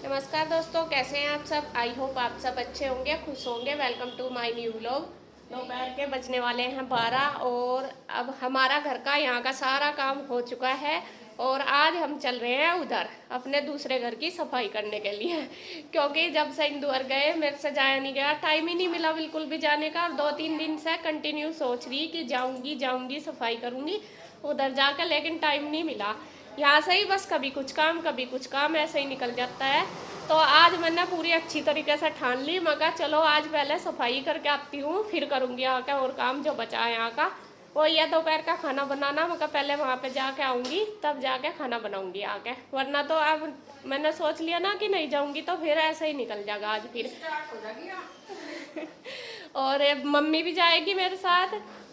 नमस्कार दोस्तों, कैसे हैं आप सब। आई होप आप सब अच्छे होंगे, खुश होंगे। Welcome to my new vlog. दोपहर के बजने वाले हैं 12 और अब हमारा घर का यहाँ का सारा काम हो चुका है और आज हम चल रहे हैं उधर अपने दूसरे घर की सफाई करने के लिए क्योंकि जब से इंदौर गए मेरे से जाया नहीं गया, टाइम ही नहीं मिला बिल्कुल भी जाने का। और 2-3 दिन से कंटिन्यू सोच रही कि जाऊँगी सफाई करूँगी उधर जाकर, लेकिन टाइम नहीं मिला। यहाँ से ही बस कभी कुछ काम ऐसे ही निकल जाता है। तो आज मैंने पूरी अच्छी तरीके से ठान ली, मैं कहा चलो आज पहले सफाई करके आती हूँ, फिर करूँगी यहाँ का और काम जो बचा है यहाँ का। वो ये दोपहर का खाना बनाना, मैं कहा पहले वहाँ पे जाके आऊँगी तब जाके खाना बनाऊँगी आके, वरना तो अब मैंने सोच लिया ना कि नहीं जाऊँगी तो फिर ऐसे ही निकल जाएगा आज फिर। और मम्मी भी जाएगी मेरे साथ,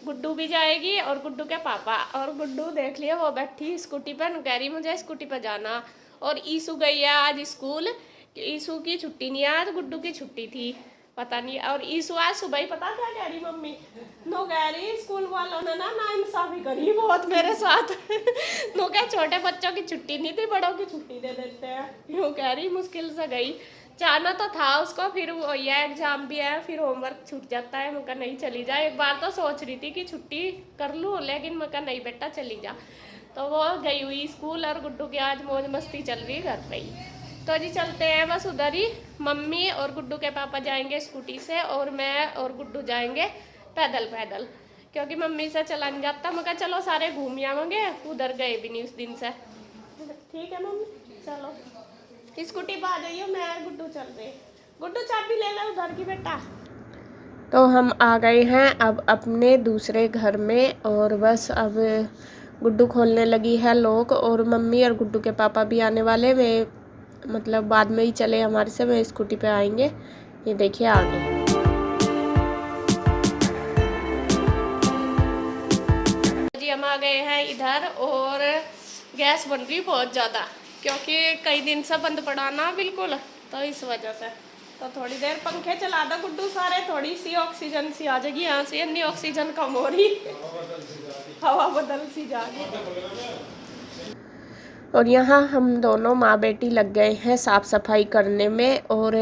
गुड्डू भी जाएगी और गुड्डू के पापा। और गुड्डू देख लिया वो बैठी स्कूटी पर, कह रही मुझे स्कूटी पर जाना। और ईशू गई है आज स्कूल, ईशू की छुट्टी नहीं है, आज गुड्डू की छुट्टी थी पता नहीं। और ईशू आज सुबह ही पता क्या कह रही मम्मी, नो कह रही स्कूल वालों ने ना इंसाफी करी बहुत मेरे साथ। नो कह छोटे बच्चों की छुट्टी नहीं थी, बड़ों की छुट्टी दे देते हैं। यूँ कह रही मुश्किल से गई, जाना तो था उसको, फिर वो ये एग्जाम भी है, फिर होमवर्क छूट जाता है। मैं कहा नहीं चली जा, एक बार तो सोच रही थी कि छुट्टी कर लूँ, लेकिन मैं कहा नहीं बेटा चली जा। तो वो गई हुई स्कूल और गुड्डू की आज मौज मस्ती चल रही घर पे ही। तो जी चलते हैं बस उधर ही। मम्मी और गुड्डू के पापा जाएंगे स्कूटी से और मैं और गुड्डू जाएंगे पैदल, क्योंकि मम्मी से चला नहीं जाता। मैं कहा चलो सारे घूम आवेंगे, उधर गए भी नहीं उस दिन से। ठीक है मम्मी चलो, स्कूटी पर आ जाइए, मैं और गुड्डू चल रहे। गुड्डू चाबी ले लो उधर की बेटा। तो हम आ गए हैं अब अपने दूसरे घर में और बस अब गुड्डू खोलने लगी है लॉक और मम्मी और गुड्डू के पापा भी आने वाले। वे मतलब बाद में ही चले हमारे से, वे स्कूटी पे आएंगे। ये देखिए आ गए। जी हम आ गए हैं इधर और गैस बन रही बहुत ज़्यादा, क्योंकि कई दिन से बंद पड़ा ना बिल्कुल, तो इस वजह से। तो थोड़ी देर पंखे चला दो गुड्डू सारे, थोड़ी सी ऑक्सीजन सी आ जाएगी यहाँ से, इतनी ऑक्सीजन कम हो रही, हवा बदल सी जा रही। और यहाँ हम दोनों माँ बेटी लग गए हैं साफ़ सफाई करने में। और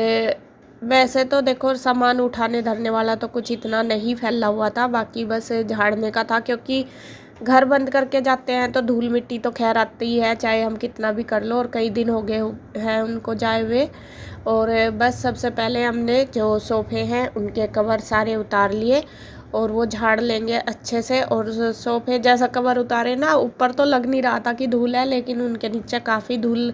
वैसे तो देखो सामान उठाने धरने वाला तो कुछ इतना नहीं फैला हुआ था, बाकी बस झाड़ने का था, क्योंकि घर बंद करके जाते हैं तो धूल मिट्टी तो खैर आती ही है, चाहे हम कितना भी कर लो। और कई दिन हो गए हैं उनको जाए हुए। और बस सबसे पहले हमने जो सोफ़े हैं उनके कवर सारे उतार लिए और वो झाड़ लेंगे अच्छे से। और सोफ़े जैसा कवर उतारे ना, ऊपर तो लग नहीं रहा था कि धूल है, लेकिन उनके नीचे काफ़ी धूल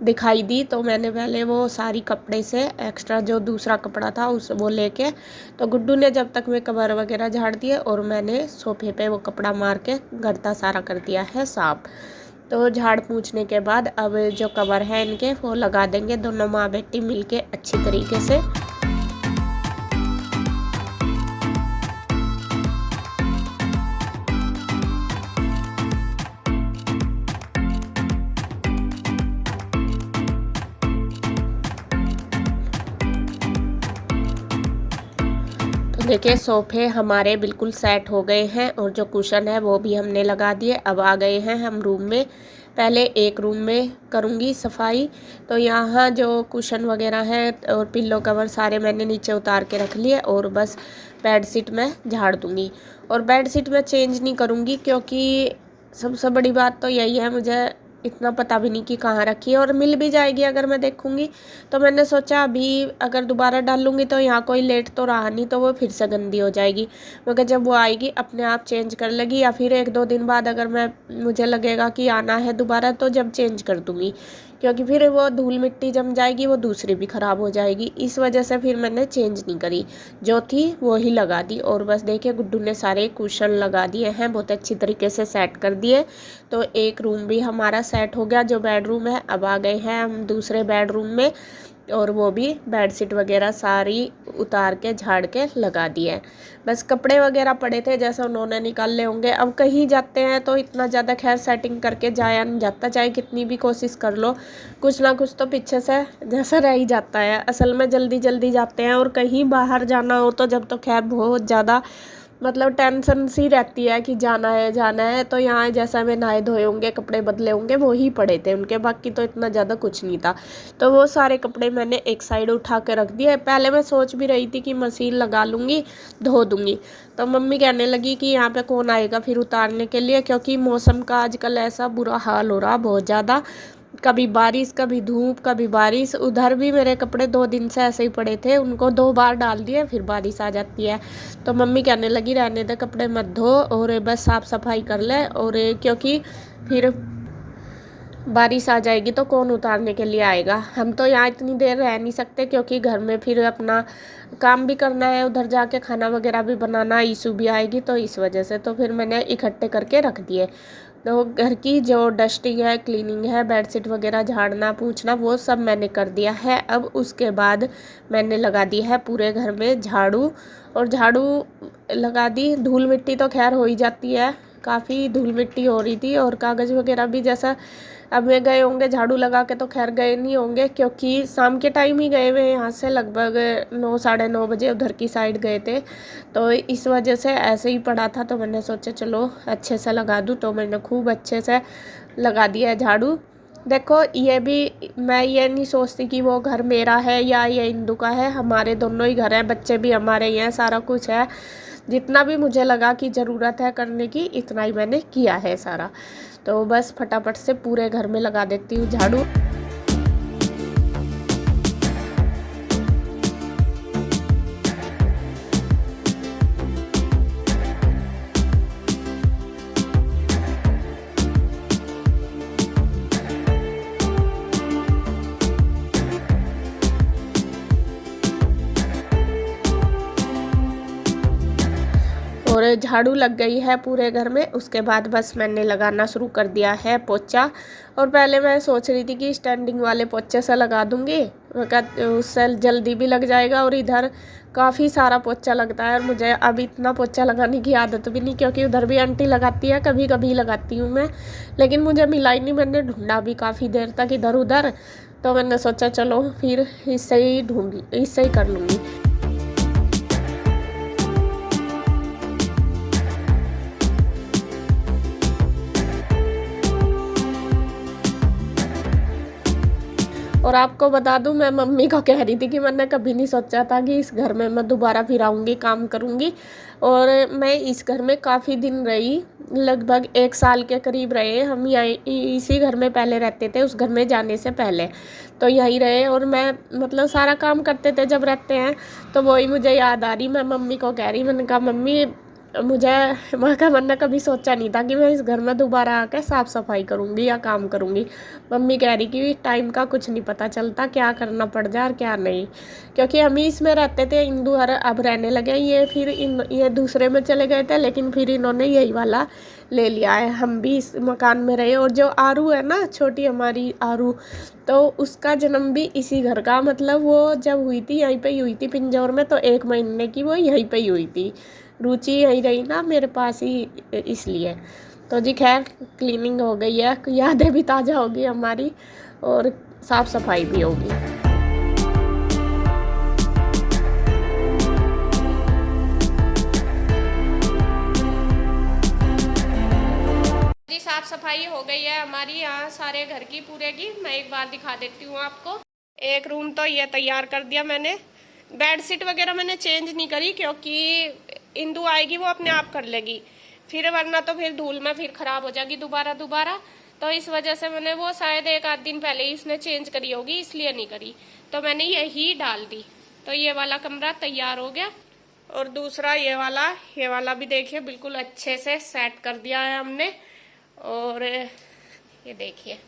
दिखाई दी। तो मैंने पहले वो सारी कपड़े से एक्स्ट्रा जो दूसरा कपड़ा था उस वो लेके, तो गुड्डू ने जब तक वे कवर वगैरह झाड़ दिए और मैंने सोफ़े पे वो कपड़ा मार के गद्दा सारा कर दिया है साफ। तो झाड़ पूछने के बाद अब जो कवर है इनके वो लगा देंगे दोनों माँ बेटी मिलके अच्छी तरीके से। देखिए सोफ़े हमारे बिल्कुल सेट हो गए हैं और जो कुशन है वो भी हमने लगा दिए। अब आ गए हैं हम रूम में। पहले एक रूम में करूँगी सफाई। तो यहाँ जो कुशन वगैरह है और पिल्लो कवर सारे मैंने नीचे उतार के रख लिए और बस बेड शीट में झाड़ दूँगी। और बेड शीट में चेंज नहीं करूँगी, क्योंकि सबसे बड़ी बात तो यही है, मुझे इतना पता भी नहीं कि कहाँ रखी है और मिल भी जाएगी अगर मैं देखूँगी। तो मैंने सोचा अभी अगर दोबारा डालूँगी तो यहाँ कोई लेट तो रहा नहीं, तो वो फिर से गंदी हो जाएगी। मगर जब वो आएगी अपने आप चेंज कर लेगी, या फिर 1-2 दिन बाद अगर मुझे लगेगा कि आना है दोबारा तो जब चेंज कर दूँगी, क्योंकि फिर वो धूल मिट्टी जम जाएगी, वो दूसरी भी ख़राब हो जाएगी। इस वजह से फिर मैंने चेंज नहीं करी, जो थी वो ही लगा दी। और बस देखिए गुड्डू ने सारे कुशन लगा दिए हैं, बहुत अच्छी तरीके से सेट कर दिए। तो एक रूम भी हमारा सेट हो गया जो बेडरूम है। अब आ गए हैं हम दूसरे बेडरूम में और वो भी बेडशीट वगैरह सारी उतार के झाड़ के लगा दिए। बस कपड़े वगैरह पड़े थे जैसे उन्होंने निकाल ले होंगे। अब कहीं जाते हैं तो इतना ज़्यादा खैर सेटिंग करके जाया नहीं जाता, चाहे कितनी भी कोशिश कर लो, कुछ ना कुछ तो पीछे से जैसा रह ही जाता है। असल में जल्दी जल्दी जाते हैं और कहीं बाहर जाना हो तो जब तो खैर बहुत ज़्यादा मतलब टेंशन सी रहती है कि जाना है। तो यहाँ जैसा मैं नहाए धोए होंगे, कपड़े बदले होंगे, वो ही पड़े थे उनके, बाकी तो इतना ज़्यादा कुछ नहीं था। तो वो सारे कपड़े मैंने एक साइड उठा के रख दिए। पहले मैं सोच भी रही थी कि मशीन लगा लूँगी, धो दूँगी। तो मम्मी कहने लगी कि यहाँ पे कौन आएगा फिर उतारने के लिए, क्योंकि मौसम का आजकल ऐसा बुरा हाल हो रहा बहुत ज़्यादा, कभी बारिश कभी धूप कभी बारिश। उधर भी मेरे कपड़े 2 दिन से ऐसे ही पड़े थे, उनको 2 बार डाल दिए, फिर बारिश आ जाती है। तो मम्मी कहने लगी रहने दे, कपड़े मत धो और बस साफ सफाई कर ले, और क्योंकि फिर बारिश आ जाएगी तो कौन उतारने के लिए आएगा। हम तो यहाँ इतनी देर रह नहीं सकते, क्योंकि घर में फिर अपना काम भी करना है, उधर जाके खाना वगैरह भी बनाना, ईशू भी आएगी, तो इस वजह से तो फिर मैंने इकट्ठे करके रख दिए। तो घर की जो डस्टिंग है, क्लीनिंग है, बेडशीट वगैरह झाड़ना पोंछना, वो सब मैंने कर दिया है। अब उसके बाद मैंने लगा दी है पूरे घर में झाड़ू, और झाड़ू लगा दी। धूल मिट्टी तो खैर हो ही जाती है, काफ़ी धूल मिट्टी हो रही थी, और कागज़ वगैरह भी जैसा अब वे गए होंगे झाड़ू लगा के, तो खैर गए नहीं होंगे, क्योंकि शाम के टाइम ही गए हुए यहाँ से, लगभग 9 साढ़े 9 बजे उधर की साइड गए थे। तो इस वजह से ऐसे ही पड़ा था, तो मैंने सोचा चलो अच्छे से लगा दूँ, तो मैंने खूब अच्छे से लगा दिया है झाड़ू। देखो ये भी मैं ये नहीं सोचती कि वो घर मेरा है या ये इंदू का है, हमारे दोनों ही घर हैं, बच्चे भी हमारे ही हैं, सारा कुछ है। जितना भी मुझे लगा कि ज़रूरत है करने की, इतना ही मैंने किया है सारा। तो बस फटाफट से पूरे घर में लगा देती हूँ झाड़ू। और झाड़ू लग गई है पूरे घर में। उसके बाद बस मैंने लगाना शुरू कर दिया है पोछा। और पहले मैं सोच रही थी कि स्टैंडिंग वाले पोछे से लगा दूंगी, उससे जल्दी भी लग जाएगा, और इधर काफ़ी सारा पोछा लगता है, और मुझे अब इतना पोछा लगाने की आदत भी नहीं, क्योंकि उधर भी आंटी लगाती है, कभी कभी लगाती हूँ मैं, लेकिन मुझे मिला ही नहीं। मैंने ढूंढा भी काफ़ी देर तक इधर उधर, तो मैंने सोचा चलो फिर इससे ही कर लूँगी। और आपको बता दूं, मैं मम्मी को कह रही थी कि मैंने कभी नहीं सोचा था कि इस घर में मैं दोबारा फिर आऊँगी, काम करूँगी। और मैं इस घर में काफ़ी दिन रही, लगभग 1 साल के करीब रहे हम। यहीं इसी घर में पहले रहते थे, उस घर में जाने से पहले तो यहीं रहे। और मैं मतलब सारा काम करते थे जब रहते हैं, तो वही मुझे याद आ रही। मैं मम्मी को कह रही, मैंने कहा मम्मी मुझे मैंने कभी सोचा नहीं था कि मैं इस घर में दोबारा आकर साफ़ सफाई करूँगी या काम करूँगी। मम्मी कह रही कि टाइम का कुछ नहीं पता चलता, क्या करना पड़ जाए और क्या नहीं, क्योंकि हम ही इसमें रहते थे। इंदू हर अब रहने लगे, ये फिर ये दूसरे में चले गए थे, लेकिन फिर इन्होंने यही वाला ले लिया है। हम भी इस मकान में रहे। और जो आरू है ना, छोटी हमारी आरू, तो उसका जन्म भी इसी घर का, मतलब वो जब हुई थी यहीं पे ही हुई थी पिंजौर में, तो 1 महीने की वो यहीं पे ही हुई थी। रुचि यहीं रही ना मेरे पास ही, इसलिए। तो जी खैर क्लीनिंग हो गई है, यादें भी ताज़ा होगी हमारी, और साफ़ सफाई भी होगी। जी साफ सफाई हो गई है हमारी यहाँ सारे घर की, पूरे की। मैं एक बार दिखा देती हूँ आपको। एक रूम तो ये तैयार कर दिया मैंने। बेडशीट वगैरह मैंने चेंज नहीं करी, क्योंकि इंदू आएगी वो अपने आप कर लेगी, फिर वरना तो फिर धूल में फिर खराब हो जाएगी दोबारा। तो इस वजह से मैंने वो शायद 1 आध दिन पहले ही इसने चेंज करी होगी, इसलिए नहीं करी, तो मैंने यही डाल दी। तो ये वाला कमरा तैयार हो गया। और दूसरा ये वाला भी देखिए बिल्कुल अच्छे से सेट कर दिया है हमने। और ये देखिए,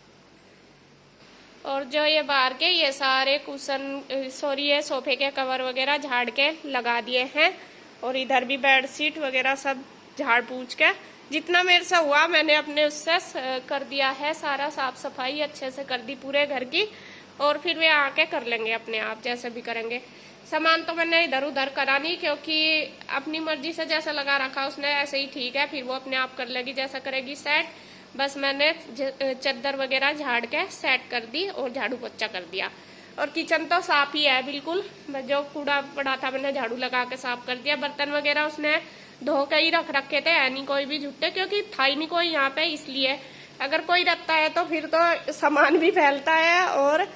और जो ये बाहर के ये सारे ये सोफे के कवर वगैरह झाड़ के लगा दिए हैं। और इधर भी बेडशीट वगैरह सब झाड़ पूछ के, जितना मेरे से हुआ मैंने अपने उससे कर दिया है। सारा साफ सफाई अच्छे से कर दी पूरे घर की, और फिर वे आके कर लेंगे अपने आप, जैसे भी करेंगे। सामान तो मैंने इधर उधर करा नहीं, क्योंकि अपनी मर्जी से जैसा लगा रखा उसने ऐसे ही ठीक है, फिर वो अपने आप कर लेगी जैसा करेगी सेट। बस मैंने चद्दर वगैरह झाड़ के सेट कर दी और झाड़ू पोछा कर दिया। और किचन तो साफ ही है बिल्कुल, जो कूड़ा पड़ा था मैंने झाड़ू लगा के साफ कर दिया। बर्तन वगैरह उसने धो के ही रख रखे थे, है नहीं कोई भी जुट्टे, क्योंकि था ही नहीं कोई यहाँ पे, इसलिए। अगर कोई रहता है तो फिर तो सामान भी फैलता है और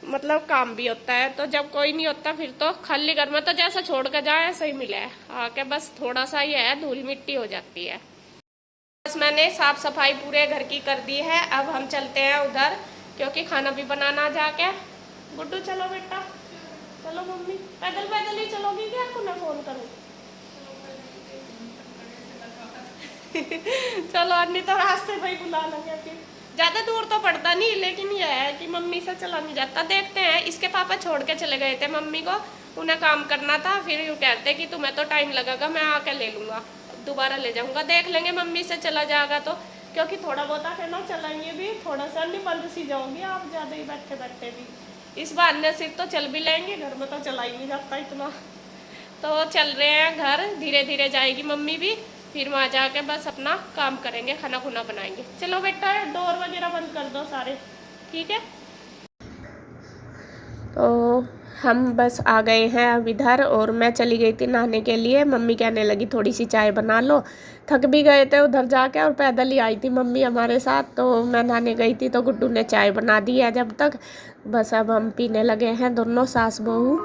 मतलब काम भी होता है। तो जब कोई नहीं होता फिर तो खाली घर में तो जैसा छोड़ कर जाए ऐसा ही मिला है आके, बस थोड़ा सा ही है, धूल मिट्टी हो जाती है। बस मैंने साफ सफाई पूरे घर की कर दी है। अब हम चलते हैं उधर, क्योंकि खाना भी बनाना जाके। गुड्डू चलो बेटा, चलो मम्मी। पैदल पैदल ही चलोगी क्या, आपको मैं फोन करूँ? चलो अन्नी तो रास्ते पे ही बुला लेंगे फिर, ज्यादा दूर तो पड़ता नहीं, लेकिन यह है कि मम्मी से चला नहीं जाता। देखते हैं, इसके पापा छोड़ के चले गए थे मम्मी को, उन्हें काम करना था, फिर यूँ कहते कि तुम्हें तो टाइम लगेगा, मैं आके ले लूंगा, दोबारा ले जाऊंगा। देख लेंगे मम्मी से चला जाएगा तो, क्योंकि थोड़ा बहुत है ना चलाएंगे भी, थोड़ा सा नहीं बंद सी जाओगी आप ज़्यादा ही बैठे बैठे भी, इस बहाने सिर्फ तो चल भी लेंगे, घर में तो चला ही नहीं जाता इतना। तो चल रहे हैं घर, धीरे धीरे जाएगी मम्मी भी, फिर वहाँ जाके बस अपना काम करेंगे, खाना खुना बनाएंगे। चलो बेटा डोर वगैरह बंद कर दो सारे, ठीक है। तो हम बस आ गए हैं अब इधर, और मैं चली गई थी नहाने के लिए। मम्मी कहने लगी थोड़ी सी चाय बना लो, थक भी गए थे उधर जाके, और पैदल ही आई थी मम्मी हमारे साथ। तो मैं नहाने गई थी तो गुड्डू ने चाय बना दी है जब तक, बस अब हम पीने लगे हैं दोनों सास बहू।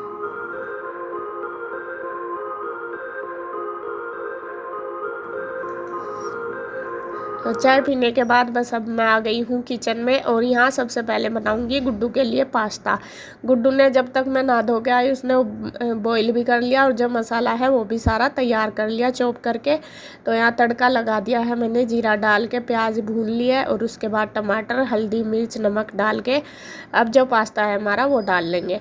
तो चाय पीने के बाद बस अब मैं आ गई हूँ किचन में, और यहाँ सबसे पहले बनाऊँगी गुड्डू के लिए पास्ता। गुड्डू ने जब तक मैं नहा धो के आई उसने बॉईल भी कर लिया, और जो मसाला है वो भी सारा तैयार कर लिया चॉप करके। तो यहाँ तड़का लगा दिया है मैंने, जीरा डाल के प्याज भून लिया है, और उसके बाद टमाटर हल्दी मिर्च नमक डाल के अब जो पास्ता है हमारा वो डाल लेंगे।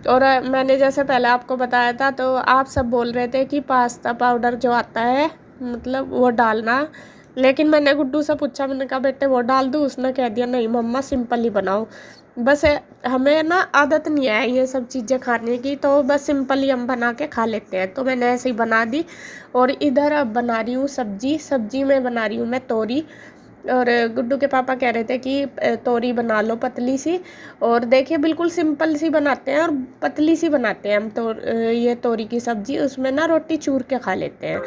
और मैंने जैसे पहले आपको बताया था, तो आप सब बोल रहे थे कि पास्ता पाउडर जो आता है मतलब वो डालना, लेकिन मैंने गुड्डू से पूछा, मैंने कहा बेटे वो डाल दूँ? उसने कह दिया नहीं मम्मा सिंपल ही बनाओ। बस हमें ना आदत नहीं है ये सब चीज़ें खाने की, तो बस सिंपल ही हम बना के खा लेते हैं। तो मैंने ऐसे ही बना दी। और इधर अब बना रही हूँ सब्जी में बना रही हूँ मैं तोरी, और गुड्डू के पापा कह रहे थे कि तोरी बना लो पतली सी। और देखिए बिल्कुल सिंपल सी बनाते हैं और पतली सी बनाते हैं हम तो ये तोरी की सब्ज़ी, उसमें ना रोटी चूर के खा लेते हैं।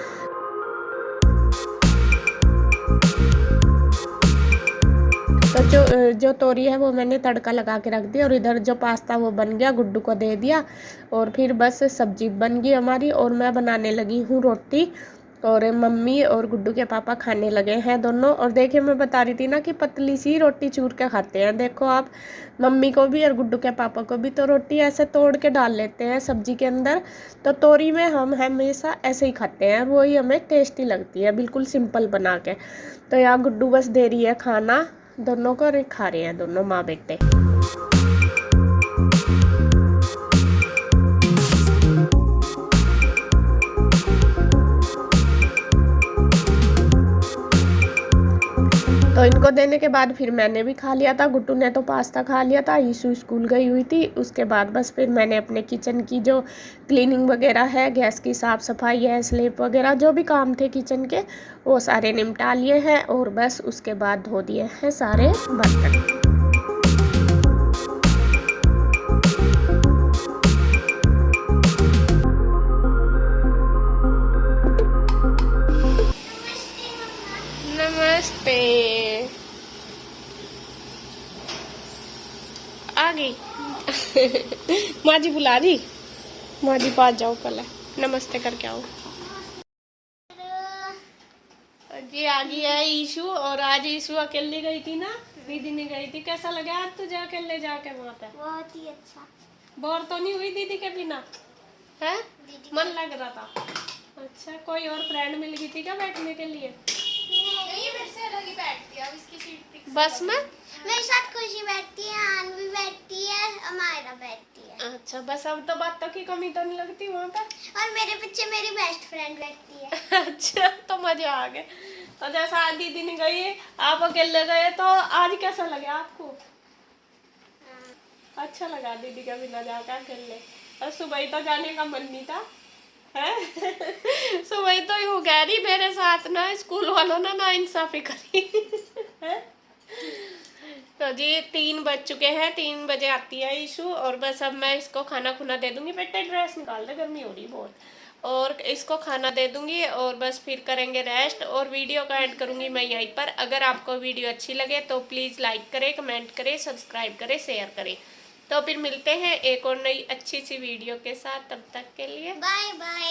तो जो तोरी है वो मैंने तड़का लगा के रख दिया, और इधर जो पास्ता वो बन गया, गुड्डू को दे दिया, और फिर बस सब्जी बन गई हमारी। और मैं बनाने लगी हूँ रोटी, और मम्मी और गुड्डू के पापा खाने लगे हैं दोनों। और देखिए मैं बता रही थी ना कि पतली सी रोटी चूर के खाते हैं, देखो आप, मम्मी को भी और गुड्डू के पापा को भी। तो रोटी ऐसे तोड़ के डाल लेते हैं सब्जी के अंदर। तो तोरी में हम हमेशा ऐसे ही खाते हैं, वही हमें टेस्टी लगती है बिल्कुल सिंपल बना के। तो यहाँ गुड्डू बस दे रही है खाना दोनों को, खा रहे हैं दोनों माँ बेटे। तो इनको देने के बाद फिर मैंने भी खा लिया था, गुड्डू ने तो पास्ता खा लिया था, ईशू स्कूल गई हुई थी। उसके बाद बस फिर मैंने अपने किचन की जो क्लीनिंग वगैरह है, गैस की साफ़ सफाई है, स्लेप वगैरह जो भी काम थे किचन के वो सारे निपटा लिए हैं, और बस उसके बाद धो दिए हैं सारे बर्तन। नमस्ते, आ गई माँ जी बुला रही, माँ जी पास जाओ पहले नमस्ते करके आओ। जी आ गई है ईशू, और आज ईशू अकेले गई थी ना, दीदी ने गई थी। कैसा लगा आज तुझे अकेले जाके वहाँ पे? बहुत ही अच्छा। बोर तो नहीं हुई दीदी के बिना? है मन लग रहा था? अच्छा, कोई और फ्रेंड मिल गई थी क्या बैठने के लिए? नहीं, मेरे से अलग ही बैठती है, अब इसकी सीट बस में मेरे साथ खुशी बैठती है, आनवी बैठती है, अमायरा बैठती है। अच्छा, बस अब तो बातों की कमी तो नहीं लगती वहाँ पे? और मेरे पीछे मेरी बेस्ट फ्रेंड बैठती है। अच्छा, तो मजे आ गए। तो जैसा आज दीदी ने गई, आप अकेले गए, तो आज कैसा लगा आपको? अच्छा लगा दीदी के बिना जाकर अकेले? और सुबह ही तो जाने का मन नहीं था है? सुबह ही तो यूँ कह रही मेरे साथ ना स्कूल वालों ने ना इंसाफी करी है? तो जी 3 बज चुके हैं, 3 बजे आती है ईशू, और बस अब मैं इसको खाना खुना दे दूंगी। बेटे ड्रेस निकाल दे, गर्मी हो रही बहुत। और इसको खाना दे दूंगी और बस फिर करेंगे रेस्ट और वीडियो का एंड करूंगी मैं यहीं पर। अगर आपको वीडियो अच्छी लगे तो प्लीज़ लाइक करें, कमेंट करें, सब्सक्राइब करें, शेयर करें। तो फिर मिलते हैं एक और नई अच्छी सी वीडियो के साथ, तब तक के लिए बाय बाय।